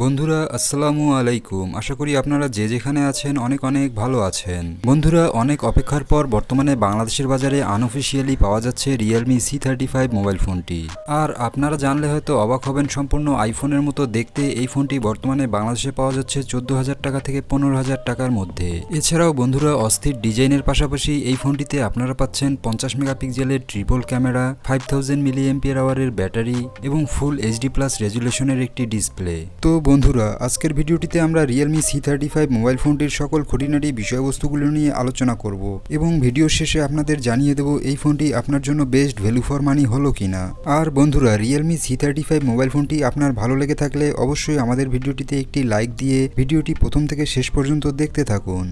বন্ধুরা আসসালামু আলাইকুম। আশা করি আপনারা যে যেখানে আছেন অনেক অনেক ভালো আছেন। বন্ধুরা, অনেক অপেক্ষার পর বর্তমানে বাংলাদেশের বাজারে আনঅফিসিয়ালি পাওয়া যাচ্ছে Realme C35 মোবাইল ফোনটি। আর আপনারা জানলে হয়তো অবাক হবেন, সম্পূর্ণ আইফোনের মতো দেখতে এই ফোনটি বর্তমানে বাংলাদেশে পাওয়া যাচ্ছে 14,000 টাকা থেকে 15,000 টাকার মধ্যে। এছাড়াও বন্ধুরা, অস্থির ডিজাইনের পাশাপাশি এই ফোনটিতে আপনারা পাচ্ছেন 50 মেগাপিক্সেলের ট্রিপল ক্যামেরা, 5000 mAh ব্যাটারি এবং ফুল HD+ রেজুলেশনের একটি ডিসপ্লে। তো বন্ধুরা, আজকের ভিডিওটিতে আমরা Realme C35 মোবাইল ফোনটির সকল খুঁটিনাটি বিষয়বস্তুগুলো নিয়ে আলোচনা করব এবং ভিডিও শেষে আপনাদের জানিয়ে দেব এই ফোনটি আপনার জন্য বেস্ট ভ্যালু ফর মানি হলো কিনা। আর বন্ধুরা, Realme C35 মোবাইল ফোনটি আপনার ভালো লেগে থাকলে অবশ্যই আমাদের ভিডিওটিতে একটি লাইক দিয়ে ভিডিওটি প্রথম থেকে শেষ পর্যন্ত দেখতে থাকুন।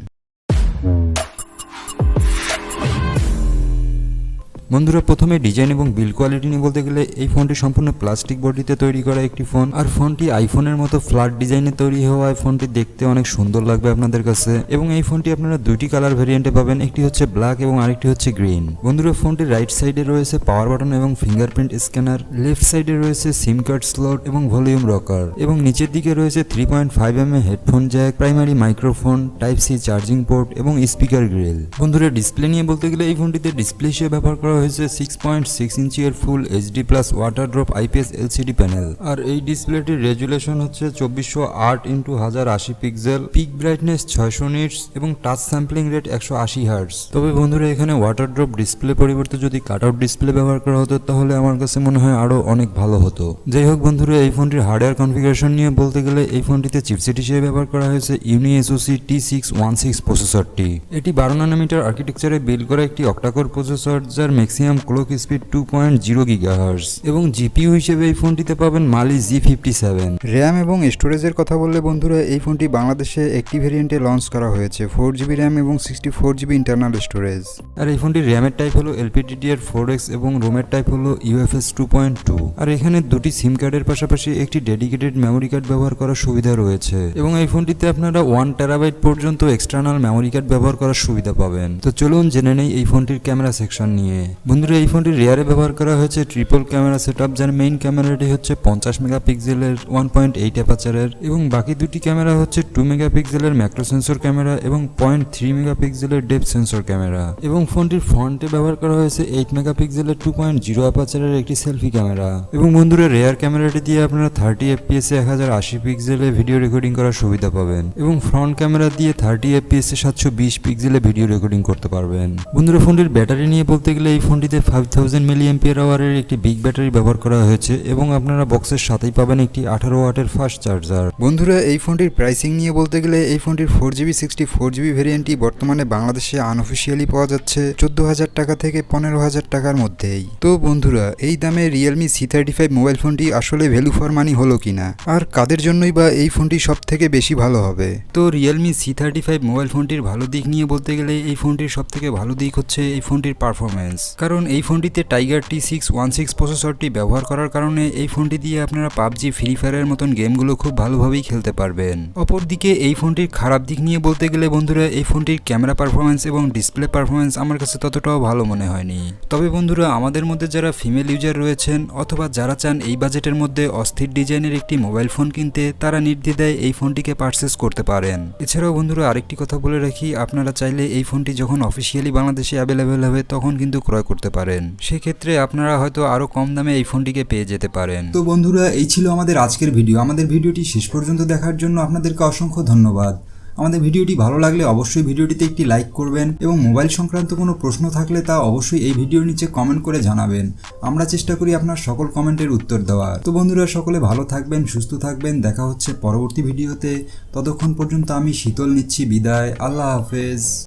বন্ধুরা, প্রথমে ডিজাইন এবং বিল্ড কোয়ালিটি নিয়ে বলতে গেলে এই ফোনটি সম্পূর্ণ প্লাস্টিক বডিতে তৈরি করা একটি ফোন। আর ফোনটি আইফোনের মতো ফ্ল্যাট ডিজাইনে তৈরি হওয়ায় ফোনটি দেখতে অনেক সুন্দর লাগবে আপনাদের কাছে। এবং এই ফোনটি আপনারা দুইটি কালার ভেরিয়েন্টে পাবেন, একটি হচ্ছে ব্ল্যাক এবং আরেকটি হচ্ছে গ্রিন। বন্ধুরা, ফোনটির রাইট সাইডে রয়েছে পাওয়ার বাটন এবং ফিঙ্গারপ্রিন্ট স্ক্যানার, লেফট সাইডে রয়েছে সিম কার্ড স্লট এবং ভলিউম রকার, এবং নিচের দিকে রয়েছে 3.5mm headphone jack, primary microphone, type C charging port এবং স্পিকার গ্রিল। বন্ধুরা, ডিসপ্লে নিয়ে বলতে গেলে এই ফোনটিতে ডিসপ্লে হিসেবে ব্যবহার করা হয়েছে 6.6 ইঞ্চি এর full HD+ water drop IPS LCD panel. আর এই ডিসপ্লেটির রেজুলেশন হচ্ছে 2408x1080 pixel, peak brightness 600 nits এবং টাচ স্যাম্পলিং রেট 180 হার্টজ। তবে বন্ধুরা, এখানে ওয়াটার ড্রপ ডিসপ্লে পরিবর্তে যদি কাট আউট ডিসপ্লে ব্যবহার করা হতো তাহলে আমার কাছে মনে হয় আরো অনেক ভালো হতো। যাই হোক বন্ধুরা, এই ফোনটির হার্ডওয়্যার কনফিগারেশন নিয়ে বলতে গেলে এই ফোনটিতে চিপসেট হিসেবে ব্যবহার করা হয়েছে UniSoc T616 প্রসেসরটি। এটি 12 ন্যানোমিটার আর্কিটেকচারে বিল্ড করা একটি অক্টাকোর প্রসেসর, যার ম্যাক্সিমাম ক্লক স্পিড 2.0 GHz। এবং জিপিইউ হিসেবে এই ফোনটিতে পাবেন মালি G57। র্যাম এবং স্টোরেজের কথা বললে বন্ধুরা, এই ফোনটি বাংলাদেশে একটি ভেরিয়েন্টে লঞ্চ করা হয়েছে 4GB র্যাম এবং 64GB ইন্টারনাল স্টোরেজ। আর এই ফোনটির র্যামের টাইপ হলো LPDDR4X এবং রোমের টাইপ হলো UFS 2.2। আর এখানে দুটি সিম কার্ডের পাশাপাশি একটি ডেডিকেটেড মেমোরি কার্ড ব্যবহার করার সুবিধা রয়েছে। এবং এই ফোনটিতে আপনারা 1 TB পর্যন্ত এক্সটার্নাল মেমোরি কার্ড ব্যবহার করার সুবিধা পাবেন। তো চলুন জেনে নেই এই ফোনটির ক্যামেরা সেকশন নিয়ে। বন্ধুরা, এই ফোনটির রিয়ারে ব্যবহার করা হয়েছে ট্রিপল ক্যামেরা সেটআপ, যার মেইন ক্যামেরাটি হচ্ছে 50 মেগাপিক্সেলের 1.8 অ্যাপারচারের এবং বাকি দুটি ক্যামেরা হচ্ছে 2 মেগাপিক্সেলের ম্যাক্রো সেন্সর ক্যামেরা এবং 0.3 মেগাপিক্সেলের ডেপথ সেন্সর ক্যামেরা। এবং ফোনটির ফ্রন্টে ব্যবহার করা হয়েছে 8 মেগাপিক্সেলের 2.0 অ্যাপারচারের একটি সেলফি ক্যামেরা। এবং বন্ধুরা, রেয়ার ক্যামেরাটি দিয়ে আপনারা 30 FPS এ 1080 পিক্সেলে ভিডিও রেকর্ডিং করার সুবিধা পাবেন এবং ফ্রন্ট ক্যামেরা দিয়ে 30 FPS এ 720 পিক্সেলে ভিডিও রেকর্ডিং করতে পারবেন। বন্ধুরা, ফোনটির ব্যাটারি নিয়ে বলতে গেলে এই ফোনটিতে 5000 mAh এর একটি বিগ ব্যাটারি ব্যবহার করা হয়েছে এবং আপনারা বক্সের সাথেই পাবেন একটি 18 ওয়াটের ফাস্ট চার্জার। বন্ধুরা, এই ফোনটির প্রাইসিং নিয়ে বলতে গেলে এই ফোনটির 4GB 64GB ভেরিয়েন্টটি বর্তমানে বাংলাদেশে আনঅফিসিয়ালি পাওয়া যাচ্ছে 14,000 টাকা থেকে 15,000 টাকার মধ্যেই। তো বন্ধুরা, এই দামে Realme C35 মোবাইল ফোনটি আসলে ভ্যালু ফর মানি হলো কিনা, আর কাদের জন্যই বা এই ফোনটি সব থেকে বেশি ভালো হবে। তো Realme C35 মোবাইল ফোনটির ভালো দিক নিয়ে বলতে গেলে এই ফোনটির সব থেকে ভালো দিক হচ্ছে এই ফোনটির পারফরমেন্স। কারণ এই ফোনটিতে টাইগার T616 প্রসেসরটি ব্যবহার করার কারণে এই ফোনটি দিয়ে আপনারা PUBG, ফ্রি ফায়ারের মতন গেমগুলো খুব ভালোভাবেই খেলতে পারবেন। অপরদিকে এই ফোনটির খারাপ দিক নিয়ে বলতে গেলে বন্ধুরা, এই ফোনটির ক্যামেরা পারফরমেন্স এবং ডিসপ্লে পারফরমেন্স আমার কাছে ততটাও ভালো মনে হয়নি। তবে বন্ধুরা, আমাদের মধ্যে যারা ফিমেল ইউজার রয়েছেন অথবা যারা চান এই বাজেটের মধ্যে অস্থির ডিজাইনের একটি মোবাইল ফোন কিনতে, তারা নির্দ্বিধায় এই ফোনটিকে পারচেস করতে পারেন। এছাড়াও বন্ধুরা, আরেকটি কথা বলে রাখি, আপনারা চাইলে এই ফোনটি যখন অফিসিয়ালি বাংলাদেশে অ্যাভেলেবেল হবে তখন কিন্তু ক্রয় করতে পারেন। সেক্ষেত্রে আপনারা হয়তো আরো কম দামে এই ফোনটিকে পেয়ে যেতে পারেন। তো বন্ধুরা, এই ছিল আমাদের আজকের ভিডিও। আমাদের ভিডিওটি শেষ পর্যন্ত দেখার জন্য আপনাদেরকে অসংখ্য ধন্যবাদ। আমাদের ভিডিওটি ভালো লাগলে অবশ্যই ভিডিওটিতে একটি লাইক করবেন এবং মোবাইল সংক্রান্ত কোনো প্রশ্ন থাকলে তা অবশ্যই এই ভিডিওর নিচে কমেন্ট করে জানাবেন। আমরা চেষ্টা করি আপনার সকল কমেন্টের উত্তর দেওয়ার। তো বন্ধুরা, সকলে ভালো থাকবেন, সুস্থ থাকবেন। দেখা হচ্ছে পরবর্তী ভিডিওতে। ততক্ষণ পর্যন্ত আমি শীতল নিচ্ছি বিদায়। আল্লাহ হাফেজ।